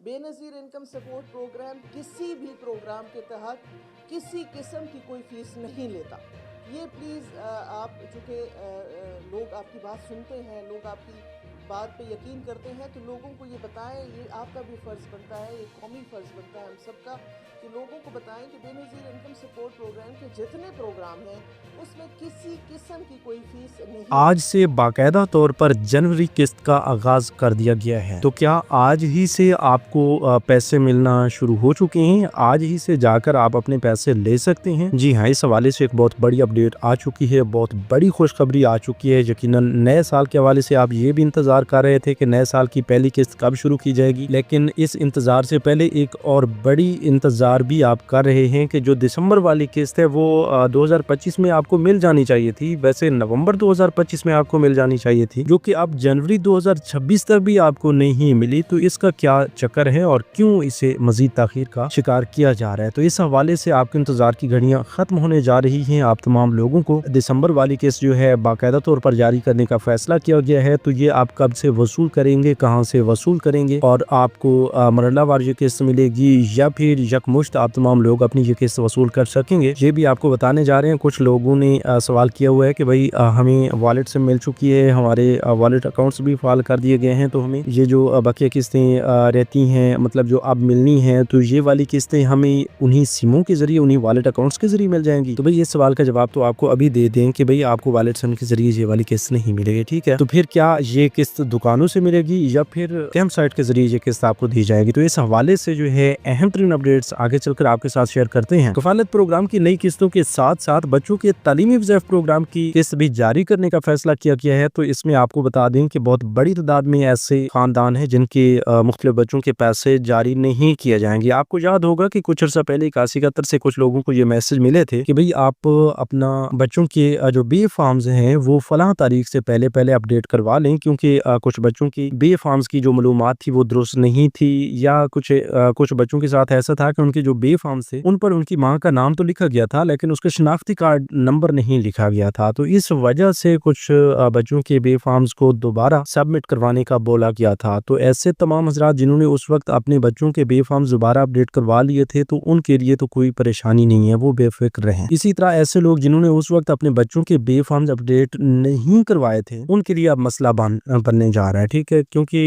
Benazir income support programme किसी भी programme के तहत किसी किस्म की कोई फ़ीस नहीं लेता। ये प्लीज़ आप चूँकि लोग आपकी बात सुनते हैं, लोग आपकी बात पे यकीन करते हैं, तो लोगों को ये बताएं, ये आपका भी फ़र्ज़ बनता है, ये कौमी फ़र्ज़ बनता है हम सबका कि लोगों को बताएं कि बेनज़ीर इनकम सपोर्ट प्रोग्राम के जितने प्रोग्राम हैं उसमें किसी किस्म की कोई फ़ीस नहीं आज है। से बाकायदा तौर पर जनवरी किस्त का आगाज़ कर दिया गया है। तो क्या आज ही से आपको पैसे मिलना शुरू हो चुके हैं? आज ही से जाकर आप अपने पैसे ले सकते हैं? जी हाँ, इस हवाले से एक बहुत बड़ी अपडेट आ चुकी है, बहुत बड़ी खुशखबरी आ चुकी है। यकीनन नए साल के हवाले से आप ये भी इंतज़ार कर रहे थे कि नए साल की पहली किस्त कब शुरू की जाएगी, लेकिन इस इंतज़ार से पहले एक और बड़ी इंतज़ार भी आप कर रहे हैं कि जो दिसंबर वाली किस्त है वो 2025 में आपको मिल जानी चाहिए थी। वैसे नवंबर 2025 में आपको मिल जानी चाहिए थी, जो कि अब जनवरी 2026 तक भी आपको नहीं मिली। तो इसका क्या चक्कर है और क्यों इसे मजीद ताखीर का शिकार किया जा रहा है? तो इस हवाले से आपके इंतजार की घड़ियां खत्म होने जा रही हैं। आप तमाम लोगों को दिसंबर वाली किस्त जो है बाकायदा तौर पर जारी करने का फैसला किया गया है। तो ये आप कब से वसूल करेंगे, कहां से वसूल करेंगे और आपको मरहलावार ये किस्त मिलेगी या फिर यकमुश्त आप तमाम लोग अपनी ये किस्त वसूल कर सकेंगे, ये भी आपको बताने जा रहे हैं। कुछ लोगों ने सवाल किया हुआ है कि भाई हमें वॉलेट से मिल चुकी है, हमारे वॉलेट अकाउंट्स भी फाल कर दिए गए हैं, तो हमें ये जो बकिया किस्तें रहती हैं, मतलब जो अब मिलनी है, तो ये वाली किस्तें हमें उन्हीं सिमों के जरिए, उन्हीं वॉलेट अकाउंट्स के जरिए मिल जाएंगी। तो भाई ये सवाल का जवाब तो आपको अभी दे दें कि भाई आपको वॉलेट सिम के जरिए ये वाली किस्त नहीं मिलेगी, ठीक है। तो फिर क्या ये किस्त दुकानों से मिलेगी या फिर कैंप साइट के जरिए ये किस्त आपको दी जाएगी? तो इस हवाले से जो है अहम तरीन अपडेट्स आगे चलकर आपके साथ शेयर करते हैं। कफालत प्रोग्राम की नई किस्तों के साथ साथ बच्चों के तालीमी वज़ीफ़ा प्रोग्राम की किस्त भी जारी करने का फैसला किया गया है। तो इसमें आपको बता दें कि बहुत बड़ी तादाद में ऐसे खानदान हैं जिनके मुख्तलिफ बच्चों के पैसे जारी नहीं किए जाएंगे। आपको याद होगा कि कुछ अर्सा पहले 81 से कुछ लोगों को ये मैसेज मिले थे कि भाई आप अपना बच्चों के जो बी फॉर्म्स हैं वो फलां तारीख से पहले पहले अपडेट करवा लें, क्योंकि कुछ बच्चों की बी फॉर्म्स की जो मालूमात थी वो दुरुस्त नहीं थी, या कुछ बच्चों के साथ ऐसा था कि उनके जो बी फॉर्म्स थे उन पर उनकी माँ का नाम तो लिखा गया था लेकिन उसके शनाख्ती कार्ड नंबर नहीं लिखा गया था। तो इस वजह से कुछ बच्चों के बे फॉर्म्स को दोबारा सबमिट करवाने का बोला गया था। तो ऐसे तमाम हजरात जिन्होंने उस वक्त अपने बच्चों के बे फॉर्म्स दोबारा अपडेट करवा लिए थे तो उनके लिए तो कोई परेशानी नहीं है, वो बेफिक्र रहें। इसी तरह ऐसे लोग जिन्होंने उस वक्त अपने बच्चों के बे फॉर्म्स अपडेट नहीं करवाए थे उनके लिए अब मसला बनने जा रहा है, ठीक है। क्योंकि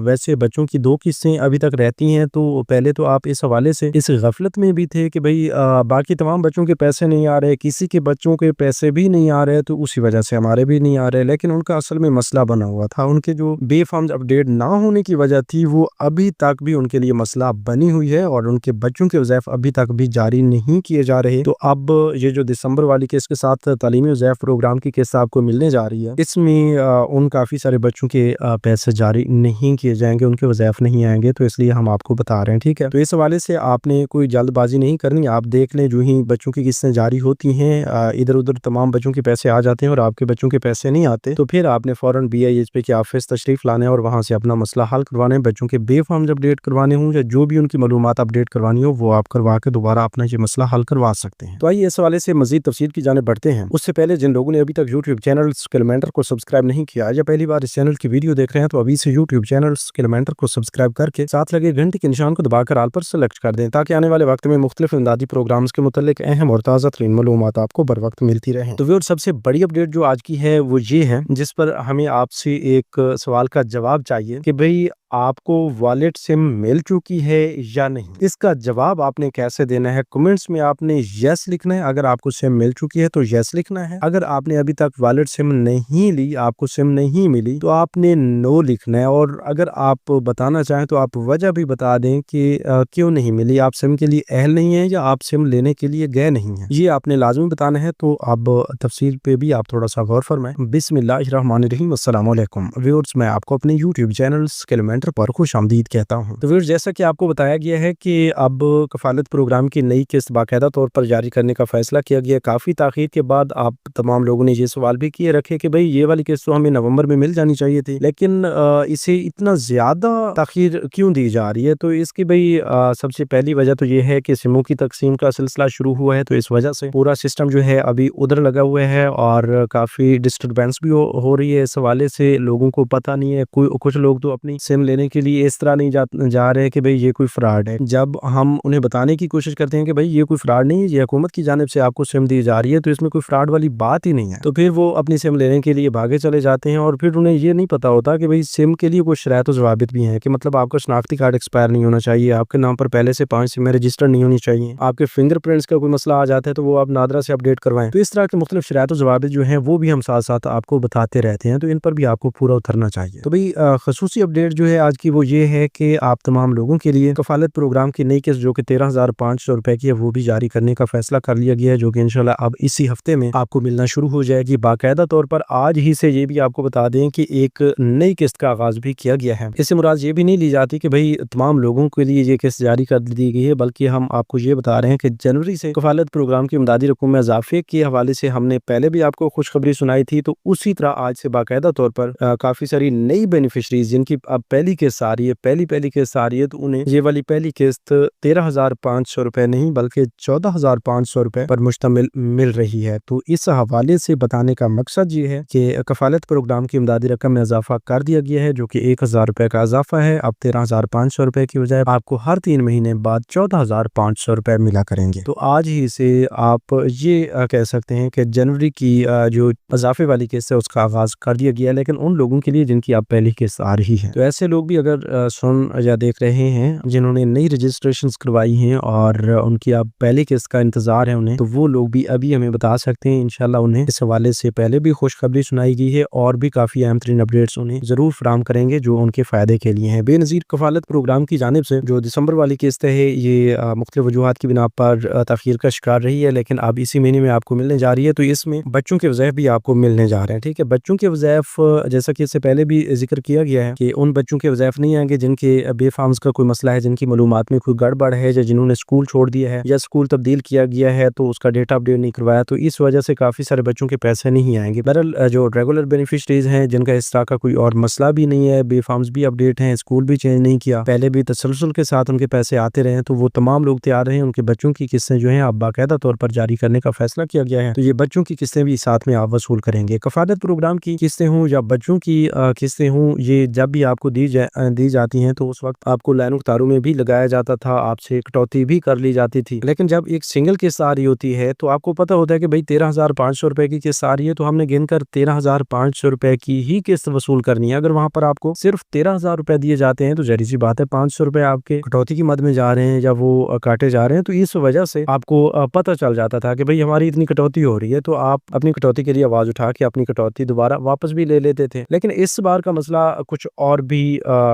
वैसे बच्चों की 2 किस्तें अभी तक रहती हैं, तो पहले तो आप इस हवाले से इस गफलत में भी थे कि भाई बाकी तमाम बच्चों के पैसे नहीं आ रहे, किसी के बच्चों के पैसे भी नहीं आ रहे, तो उसी वजह से हमारे भी नहीं आ रहे। लेकिन उनका असल में मसला बना हुआ था, उनके जो बे फॉर्म्स अपडेट ना होने की वजह थी वो अभी तक भी उनके लिए मसला बनी हुई है और उनके बच्चों के वज़ीफ़ा अभी तक भी जारी नहीं किए जा रहे। तो अब ये जो दिसंबर वाली किस्त के साथ तालीमी वज़ीफ़ा प्रोग्राम की किस्त आपको मिलने जा रही है, इसमें उन काफ़ी सारे बच्चों के पैसे जारी नहीं किए जाएंगे, उनके वज़ीफ़ा नहीं आएंगे, तो इसलिए हम आपको बता रहे हैं, ठीक है। तो इस हवाले से आपने कोई जल्दबाजी नहीं करनी। आप देख लें जो ही बच्चों की किस्तें जारी होती हैं इधर उधर तमाम बच्चों के पैसे आ जाते हैं और आपके बच्चों के पैसे नहीं आते, तो फिर आपने फौरन BIHP के ऑफिस तशरीफ लाना है और वहां से अपना मसला हल करवाना है। बच्चों के बे फॉर्म्स अपडेट करवाने हों या जो भी उनकी मालूमात अपडेट करवानी हो वो आप करवा के दोबारा अपना ये मसला हल करवा सकते हैं। तो आइए इस हवाले से मजीद तफसील की जाने बढ़ते हैं। उससे पहले जिन लोगों ने अभी तक यूट्यूब चैनल स्किलमेंटर को सब्सक्राइब नहीं किया या पहली बार इस चैनल की वीडियो देख रहे हैं तो अभी से यूट्यूब चैनल स्किलमेंटर को सब्सक्राइब करके साथ लगे घंटे के निशान को दबाकर आल पर सेलेक्ट कर दें ताकि आने वाले वक्त में मुख्तलिफ इमदादी प्रोग्राम्स के मुतालिक अहम और ताज़ा तरीन मालूमात आपको बर वक्त मिलती रहे। तो व्यूअर्स, सबसे बड़ी अपडेट जो आज की है वो ये है जिस पर हमें आपसे एक सवाल का जवाब चाहिए कि भाई आपको वॉलेट सिम मिल चुकी है या नहीं। इसका जवाब आपने कैसे देना है? कमेंट्स में आपने यस लिखना है अगर आपको सिम मिल चुकी है तो यस लिखना है। अगर आपने अभी तक वॉलेट सिम नहीं ली, आपको सिम नहीं मिली, तो आपने नो लिखना है। और अगर आप बताना चाहें तो आप वजह भी बता दें कि क्यों नहीं मिली, आप सिम के लिए अहल नहीं है या आप सिम लेने के लिए गए नहीं है, ये आपने लाजमी बताना है। तो अब तफसील पे भी आप थोड़ा सा गौर फरमाएं। बिस्मिल्लाहिर्रहमानिर्रहीम, अस्सलाम वालेकुम व्यूअर्स, मैं आपको अपने यूट्यूब चैनल स्किलमेंटर पर खुशामदीद कहता हूं। तो व्यूअर्स, जैसा कि आपको बताया गया है कि अब कफालत प्रोग्राम की नई किस्त बाकायदा तौर पर जारी करने का फैसला किया गया। काफी ताखीर के बाद आप तमाम लोगों ने ये सवाल भी किए रखे कि भाई ये वाली किस्त तो हमें नवंबर में मिल जानी चाहिए थी, लेकिन इसे इतना ज्यादा ताखीर क्यों दी जा रही है? तो इसकी भाई सबसे पहली वजह तो ये है कि सिमों की तकसीम का सिलसिला शुरू हुआ है, तो इस वजह से पूरा सिस्टम जो है अभी उधर लगा हुआ है और काफी डिस्टर्बेंस भी हो रही है। इस हवाले से लोगों को पता नहीं है, कुछ लोग तो अपनी सिम लेने के लिए इस तरह नहीं जा रहे कि भाई ये कोई फ्रॉड है। जब हम उन्हें बताने की कोशिश करते हैं कि भाई ये कोई फ्रॉड नहीं है, ये हुकूमत की जानिब से आपको सिम दी जा रही है, तो इसमें कोई फ्रॉड वाली बात ही नहीं है, तो फिर वो अपनी सिम लेने के लिए भागे चले जाते हैं। और फिर उन्हें ये नहीं पता होता कि भाई सिम के लिए कुछ शराइत व ज़वाबित भी हैं कि मतलब आपका शनाख्ती कार्ड एक्सपायर नहीं होना चाहिए, आपके नाम पर पहले से 5 सिमें रजिस्टर नहीं होनी चाहिए, आपके फिंगरप्रिंट्स का कोई मसला आ जाता है तो वो आप नादरा से अपडेट करवाएं। तो इस तरह के मुख्तलिफ शराइत व ज़वाबित जो हैं वो भी हम साथ साथ आपको बताते रहते हैं, तो इन पर भी आपको पूरा उतरना चाहिए। तो भाई खसूसी अपडेट जो है आज की वो ये है कि आप तमाम लोगों के लिए कफालत प्रोग्राम की नई किस्त जो कि 13,500 रुपए की है वो भी जारी करने का फैसला कर लिया गया है, जो कि इंशाल्लाह अब इसी हफ्ते में आपको मिलना शुरू हो जाएगी बाकायदा तौर पर। आज ही से ये भी आपको बता दें कि एक नई किस्त का आगाज भी किया गया है। इससे मुराद ये भी नहीं ली जाती कि भाई तमाम लोगों के लिए ये किस्त जारी कर दी गई है, बल्कि हम आपको ये बता रहे हैं कि जनवरी से कफालत प्रोग्राम की इमदादी रकम में इजाफे के हवाले से हमने पहले भी आपको खुशखबरी सुनाई थी, तो उसी तरह आज से बाकायदा तौर पर काफी सारी नई बेनिफिशरीज जिनकी अब पहली किस्त आ रही है, पहली किस्त आ रही है, तो उन्हें ये वाली पहली किस्त 13,500 रुपए नहीं बल्कि 14,500 रुपए पर मुश्तमिल मिल रही है। तो इस हवाले से बताने का मकसद ये है कि कफालत प्रोग्राम की इमदादी रकम में इजाफा कर दिया गया है, जो कि 1,000 रुपए का इजाफा है। अब 13,500 रुपए की बजाय आपको हर 3 महीने बाद 14,500 रुपए मिला करेंगे। तो आज ही से आप ये कह सकते हैं कि जनवरी की जो इजाफे वाली किस्त है उसका आगाज कर दिया गया है, लेकिन उन लोगों के लिए जिनकी अब पहली किस्त आ रही है। तो ऐसे लोग भी अगर सुन या देख रहे हैं जिन्होंने नई रजिस्ट्रेशन करवाई हैं और उनकी अब पहली किस्त का इंतजार है उन्हें, तो वो लोग भी अभी हमें बता सकते हैं। इंशाल्लाह उन्हें इस हवाले से पहले भी खुशखबरी सुनाई गई है और भी काफी अहम तरीन अपडेट्स उन्हें जरूर फराहम करेंगे जो उनके फायदे के लिए हैं। बेनज़ीर कफालत प्रोग्राम की जानिब से जो दिसंबर वाली किस्त है ये मुख्तलिफ वजूहात की बिना पर तखीर का शिकार रही है, लेकिन अब इसी महीने में आपको मिलने जा रही है। तो इसमें बच्चों के वज़ैफ़ भी आपको मिलने जा रहे हैं। ठीक है, बच्चों के वज़ैफ़ जैसा कि इससे पहले भी जिक्र किया गया है कि उन बच्चों के वज़ैफ़ नहीं आएंगे जिनके बेफार्म्स का कोई मसला है, जिनकी मालूमात में कोई गड़बड़ है, या जिन्होंने स्कूल छोड़ दिया है या स्कूल तब्दील किया गया है तो उसका डेटा अपडेट नहीं करवाया, तो इस वजह से काफी सारे बच्चों के पैसे नहीं आएंगे। बहरहाल जो रेगुलर बेनिफिशरीज हैं जिनका इस तरह का कोई और मसला भी नहीं है, बेफार्म्स भी अपडेट हैं, स्कूल भी चेंज नहीं किया, पहले भी तसलसल के साथ उनके पैसे आते रहे, तो वो तमाम लोग तैयार रहे। उनके बच्चों की किस्तें जो हैं अब बाकायदा तौर पर जारी करने का फैसला किया गया है, तो ये बच्चों की किस्तें भी साथ में आप वसूल करेंगे। कफालत प्रोग्राम की किस्तें हों या बच्चों की किस्तें हों, ये जब भी आपको दी जाती हैं तो उस वक्त आपको लाइन तारों में भी लगाया जाता था, आपसे कटौती भी कर ली जाती थी। लेकिन जब एक सिंगल किस्त आ रही होती है तो आपको पता होता है कि भाई 13,500 रुपए की किस्त आ रही है, तो हमने गिनकर 13,500 रुपए की ही किस्त वसूल करनी है। अगर वहां पर आपको सिर्फ 13,000 रुपए दिए जाते हैं तो जहरी सी बात है 500 रुपए आपके कटौती की मद में जा रहे हैं या वो काटे जा रहे हैं। तो इस वजह से आपको पता चल जाता था कि भाई हमारी इतनी कटौती हो रही है, तो आप अपनी कटौती के लिए आवाज उठा के अपनी कटौती दोबारा वापस भी ले लेते थे। लेकिन इस बार का मसला कुछ और भी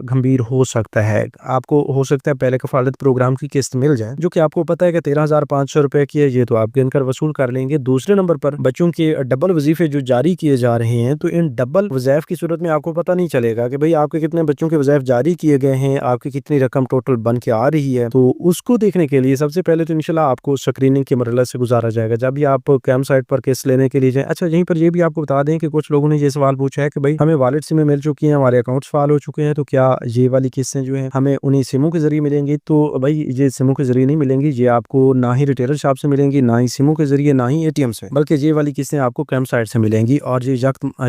गंभीर हो सकता है। आपको हो सकता है पहले कफालत प्रोग्राम की किस्त मिल जाए जो कि आपको पता है कि 13,500 रुपए की है, ये तो आप गिनकर वसूल कर लेंगे। दूसरे नंबर पर बच्चों के डबल वजीफे जो जारी किए जा रहे हैं, तो इन डबल वज़ैफ़ की सूरत में आपको पता नहीं चलेगा कि भाई आपके कितने बच्चों के वज़ैफ़ जारी किए गए हैं, आपकी कितनी रकम टोटल बन के आ रही है। तो उसको देखने के लिए सबसे पहले तो इंशाल्लाह आपको स्क्रीनिंग के मरहले से गुजारा जाएगा जब भी आप कैंप साइट पर किस्त लेने के लिए जाए। अच्छा, यहीं पर ये भी आपको बता दें कि कुछ लोगों ने ये सवाल पूछा है कि भाई हमें वॉलेट सिमें मिल चुकी हैं, हमारे अकाउंट्स फाल हो चुके हैं, तो क्या ये वाली किस्तें जो हैं हमें उन्हीं सिमों के जरिए मिलेंगी? तो भाई ये सिमों के जरिए नहीं मिलेंगी, ये आपको ना ही रिटेलर शॉप से मिलेंगी, ना ही सिमों के जरिए, ना ही एटीएम से, बल्कि ये वाली किस्तें आपको कैंप साइट से मिलेंगी। और ये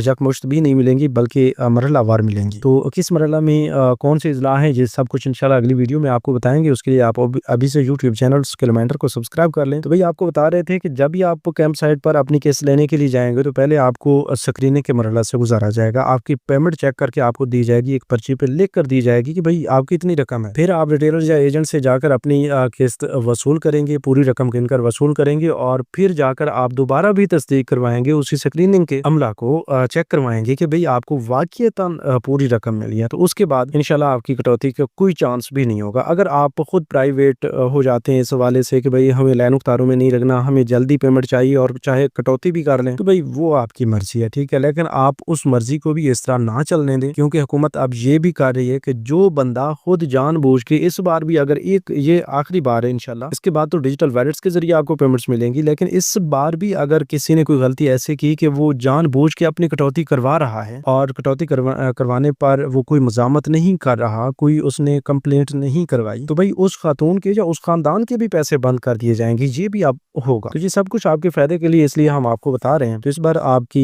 यकमुश्त भी नहीं मिलेंगी बल्कि मरहलावार मिलेंगी। तो किस मरहला में कौन सी इजला है, ये सब कुछ इंशाल्लाह अगली वीडियो में आपको बताएंगे। उसके लिए आप अभी से यूट्यूब चैनल कैलेंडर को सब्सक्राइब कर लें। तो भाई आपको बता रहे थे कि जब भी आप कैंप साइट पर अपनी किस्त लेने के लिए जाएंगे तो पहले आपको स्क्रीनिंग के मरहला से गुजारा जाएगा। आपकी पेमेंट चेक करके आपको दी जाएगी, एक पर्ची पे लिख कर दी जाएगी कि भाई आपकी इतनी रकम है। फिर आप रिटेलर या एजेंट से जाकर अपनी किस्त वसूल करेंगे, पूरी रकम गिनकर वसूल करेंगे और फिर जाकर आप दोबारा भी तस्दीक करवाएंगे, उसी स्क्रीनिंग के अमला को चेक करवाएंगे कि भाई आपको वाकईतन पूरी रकम मिली है। तो उसके बाद इंशाल्लाह आपकी कटौती का कोई चांस भी नहीं होगा। अगर आप खुद प्राइवेट हो जाते हैं इस हवाले से कि भाई हमें लाइन तारों में नहीं लगना, हमें जल्दी पेमेंट चाहिए और चाहे कटौती भी कर लें, तो भाई वो आपकी मर्जी है, ठीक है। लेकिन आप उस मर्जी को भी इस तरह ना चलने दें, क्योंकि हुकूमत अब ये भी कर रही है कि जो बंदा खुद जानबूझ के, इस बार भी अगर ये आखिरी बार है इंशाल्लाह, इसके बाद तो डिजिटल वॉलेट्स के जरिए आपको पेमेंट्स मिलेंगी, लेकिन इस बार भी अगर किसी ने कोई गलती ऐसे की कि वो जानबूझ के अपनी कटौती करवा रहा है और कटौती करवाने पर वो कोई मजामत नहीं कर रहा, कोई उसने कंप्लेंट नहीं करवाई, तो भाई उस खातून के या उस खानदान के भी पैसे बंद कर दिए जाएंगे। ये भी अब होगा। तो ये सब कुछ आपके फायदे के लिए इसलिए हम आपको बता रहे हैं। तो इस बार आपकी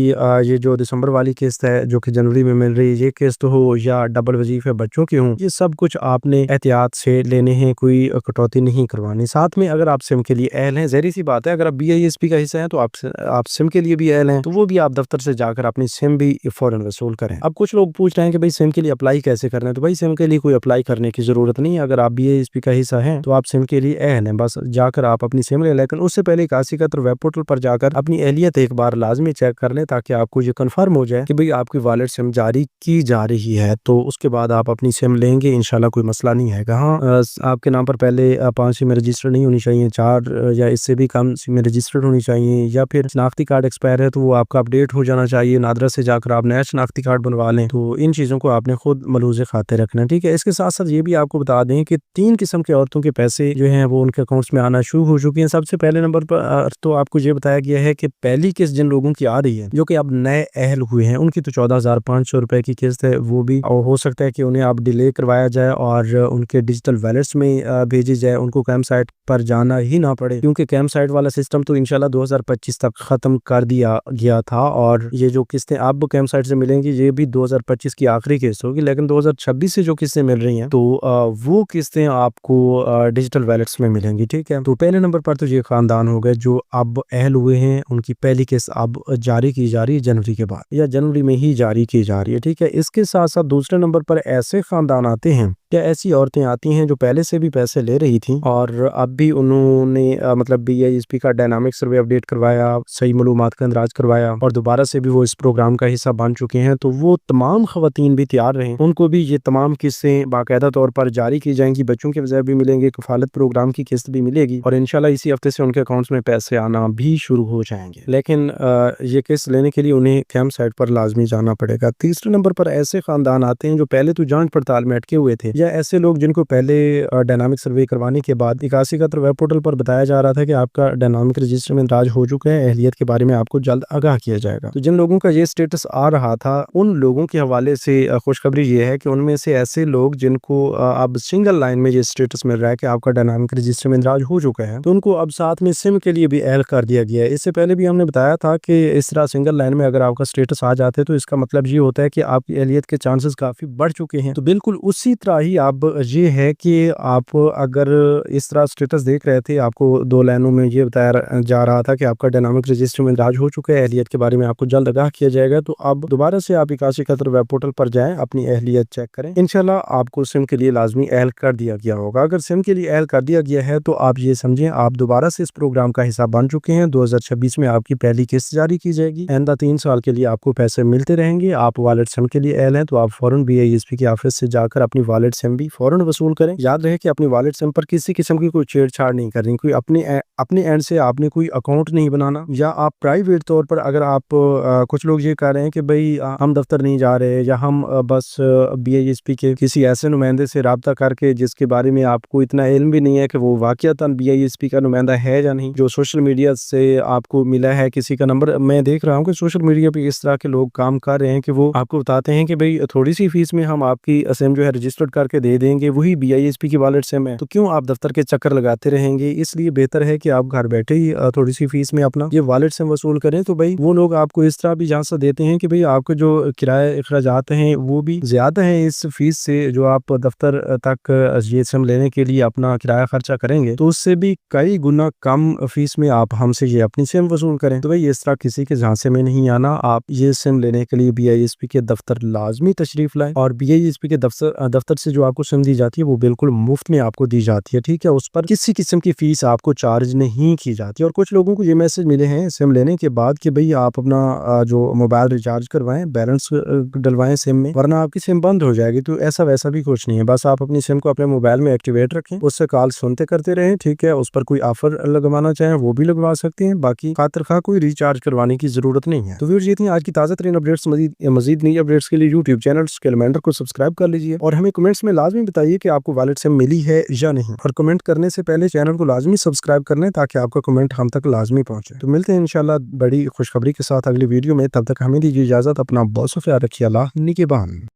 ये जो दिसंबर वाली किस्त है जो कि जनवरी में मिल रही है, ये किस्त हो या डबल डबल वजीफे बच्चों के हों, ये सब कुछ आपने एहतियात से लेने हैं, कोई कटौती नहीं करवानी। साथ में अगर आप सिम के लिए अहल हैं, ज़ाहिर सी बात है अगर आप BISP का हिस्सा हैं तो आप सिम के लिए भी अहल हैं, तो वो भी आप दफ्तर से जाकर अपनी सिम भी फौरन वसूल करें। अब कुछ लोग पूछ रहे हैं कि भाई सिम के लिए अप्लाई कैसे करना है, तो भाई सिम के लिए कोई अप्लाई करने की जरूरत नहीं है। अगर आप BISP का हिस्सा हैं तो आप सिम के लिए अहल हैं, बस जाकर आप अपनी सिम ले। लेकिन उससे पहले 8171 वेब पोर्टल पर जाकर अपनी अहलियत एक बार लाजमी चेक कर लें, ताकि आपको ये कंफर्म हो जाए कि भाई आपकी वॉलेट सिम जारी की जा रही है। तो उसके बाद आप अपनी सिम लेंगे, इंशाल्लाह कोई मसला नहीं है। हाँ, आपके नाम पर पहले 5 सिम रजिस्टर्ड नहीं होनी चाहिए, 4 या इससे भी कम सिम रजिस्टर्ड होनी चाहिए, या फिर शनाख्ती कार्ड एक्सपायर है तो वो आपका अपडेट हो जाना चाहिए। नादरा से जाकर आप नया शनाख्ती कार्ड बनवा लें। तो इन चीज़ों को आपने खुद मलूज़े खाते रखना, ठीक है। इसके साथ साथ ये भी आपको बता दें कि 3 किस्म के औरतों के पैसे जो हैं वो उनके अकाउंट्स में आना शुरू हो चुके हैं। सबसे पहले नंबर पर तो आपको ये बताया गया है कि पहली किस्त जिन लोगों की आ रही है, जो कि अब नए अहल हुए हैं, उनकी तो 14,500 रुपए की किस्त है, वो भी हो सकता है कि उन्हें आप डिले करवाया जाए और उनके डिजिटल वैलेट्स में भेजी जाए, उनको कैंप साइट पर जाना ही ना पड़े, क्योंकि कैंप साइट वाला सिस्टम तो इंशाल्लाह 2025 तक खत्म कर दिया गया था। और ये जो किस्तें अब कैंप साइट से मिलेंगी ये भी 2025 की आखिरी किस्त होगी, लेकिन 2026 से जो किस्तें मिल रही हैं तो वो किस्तें आपको डिजिटल वैलेट्स में मिलेंगी, ठीक है। तो पहले नंबर पर तो ये खानदान हो गए जो अब अहल हुए हैं, उनकी पहली किस्त अब जारी की जा रही है जनवरी के बाद, या जनवरी में ही जारी की जा रही है, ठीक है। इसके साथ साथ दूसरे नंबर पर ऐसे खानदान आते हैं या ऐसी औरतें आती हैं जो पहले से भी पैसे ले रही थी और अब भी उन्होंने मतलब BISP का डायनामिक सर्वे अपडेट करवाया, सही मालूमात का अंदाज करवाया और दोबारा से भी वो इस प्रोग्राम का हिस्सा बन चुके हैं। तो वो तमाम खवातीन भी तैयार रहें, उनको भी ये तमाम किस्तें बाकायदा तौर पर जारी की जाएंगी, बच्चों के वज़ाइफ भी मिलेंगे, कफालत प्रोग्राम की किस्त भी मिलेगी और इंशाल्लाह इसी हफ्ते से उनके अकाउंट्स में पैसे आना भी शुरू हो जाएंगे। लेकिन ये किस्त लेने के लिए उन्हें कैंप साइट पर लाजमी जाना पड़ेगा। तीसरे नंबर पर ऐसे खानदान आते हैं जो पहले तो जांच पड़ताल में अटके हुए थे, या ऐसे लोग जिनको पहले डायनामिक सर्वे करवाने के बाद 8171 वेब पोर्टल पर बताया जा रहा था कि आपका डायनामिक रजिस्टर में इंदराज हो चुका है, अहलियत के बारे में आपको जल्द आगाह किया जाएगा। तो जिन लोगों का ये स्टेटस आ रहा था उन लोगों के हवाले से खुशखबरी ये है कि उनमें से ऐसे लोग जिनको अब सिंगल लाइन में ये स्टेटस मिल रहा है कि आपका डायनामिक रजिस्टर में इंदराज हो चुका है, तो उनको अब साथ में सिम के लिए भी अहल कर दिया गया है। इससे पहले भी हमने बताया था कि इस तरह सिंगल लाइन में अगर आपका स्टेटस आ जाते तो इसका मतलब ये होता है कि आपकी अहलियत के चांसेस काफी बढ़ चुके हैं। तो बिल्कुल उसी तरह ही अब ये है कि आप अगर इस तरह स्टेटस देख रहे थे, आपको 2 लाइनों में ये बताया जा रहा था कि आपका डायनामिक रजिस्टर में इंदराज हो चुका है, अहलियत के बारे में आपको जल्द आगाह किया जाएगा, तो अब दोबारा से आप 8171 वेब पोर्टल पर जाएं, अपनी अहलियत चेक करें, इंशाल्लाह आपको सिम के लिए लाजमी अहल कर दिया गया होगा। अगर सिम के लिए अहल कर दिया गया है तो आप ये समझें आप दोबारा से इस प्रोग्राम का हिस्सा बन चुके हैं। 2026 में आपकी पहली किस्त जारी की जाएगी, आइंदा 3 साल के लिए आपको पैसे मिलते रहेंगे। आप वॉलेट सिम के लिए अहल हैं तो आप फौरन BISP की ऑफिस से जाकर अपनी वॉलेट सिम भी फौरन वसूल करें। याद रहे कि अपनी वॉलेट सिम पर किसी किस्म की कोई छेड़छाड़ नहीं करनी, कोई अपने एंड से आपने कोई अकाउंट नहीं बनाना, या आप प्राइवेट तौर पर अगर आप कुछ लोग ये कह रहे हैं कि भाई हम दफ्तर नहीं जा रहे, या हम बस BISP के किसी ऐसे नुमाइंदे से राब्ता करके जिसके बारे में आपको इतना इल्म भी नहीं है कि वो वाकईतन BISP का नुमाइंदा है या नहीं, जो सोशल मीडिया से आपको मिला है किसी का नंबर। मैं देख रहा हूँ कि सोशल मीडिया पे इस तरह के लोग काम कर रहे हैं कि वो आपको बताते हैं कि भाई थोड़ी सी फीस में हम आपकी सिम जो है रजिस्टर्ड करके दे देंगे, वही BISP की वॉलेट सिम है, तो क्यों आप दफ्तर के चक्कर लगाते रहेंगे। इसलिए बेहतर है कि आप घर बैठे ही थोड़ी सी फीस में अपना ये वॉलेट सिम वसूल करें। तो भाई वो लोग आपको इस तरह भी इजाजत देते हैं कि भाई आपके जो किराए अखराजात हैं वो भी ज्यादा हैं इस फीस से, जो आप दफ्तर तक ये सिम लेने के लिए अपना किराया खर्चा करेंगे, तो उससे भी कई गुना कम फीस में आप हमसे ये अपनी सिम वसूल करें। तो भाई इस तरह किसी के झांसे में नहीं आना। आप ये सिम लेने के लिए BISP के दफ्तर लाजमी तशरीफ लाएं, और BISP के दफ्तर से जो आपको सिम दी जाती है वो बिल्कुल मुफ्त में आपको दी जाती है, ठीक है। उस पर किसी किस्म की फीस आपको चार्ज नहीं की जाती। और कुछ लोगों को ये मैसेज मिले हैं सिम लेने के बाद कि भाई आप अपना जो मोबाइल रिचार्ज करवाएं, बैलेंस डलवाएं सिम में, वरना आपकी सिम बंद हो जाएगी। तो ऐसा वैसा भी कुछ नहीं है, बस आप अपनी सिम को अपने मोबाइल में एक्टिवेट रखें, उससे कॉल सुनते करते रहें, ठीक है। उस पर कोई ऑफर लगवाना चाहें वो भी लगवा सकते हैं, बाकी खातिर खा कोई रिचार्ज करवाने की जरूरत नहीं है। तो व्यूअर्स ये थी आज की ताज़ा तरीन अपडेट्स। मजीद नई अपडेट्स के लिए यूट्यूब चैनल कैलेंडर को सब्सक्राइब कर लीजिए और हमें कमेंट्स में लाजमी बताइए कि आपको वॉलेट सिम मिली है या नहीं, और कमेंट करने से पहले चैनल को लाजमी सब्सक्राइब कर लें ताकि आपका कमेंट हम तक लाजमी पहुंचे। तो मिलते हैं इंशाल्लाह बड़ी खुशखबरी के साथ अगली वीडियो में, तब तक हमें दीजिए इजाजत। अपना बहुत सा ख्याल रखिए। अल्लाह निगहबान।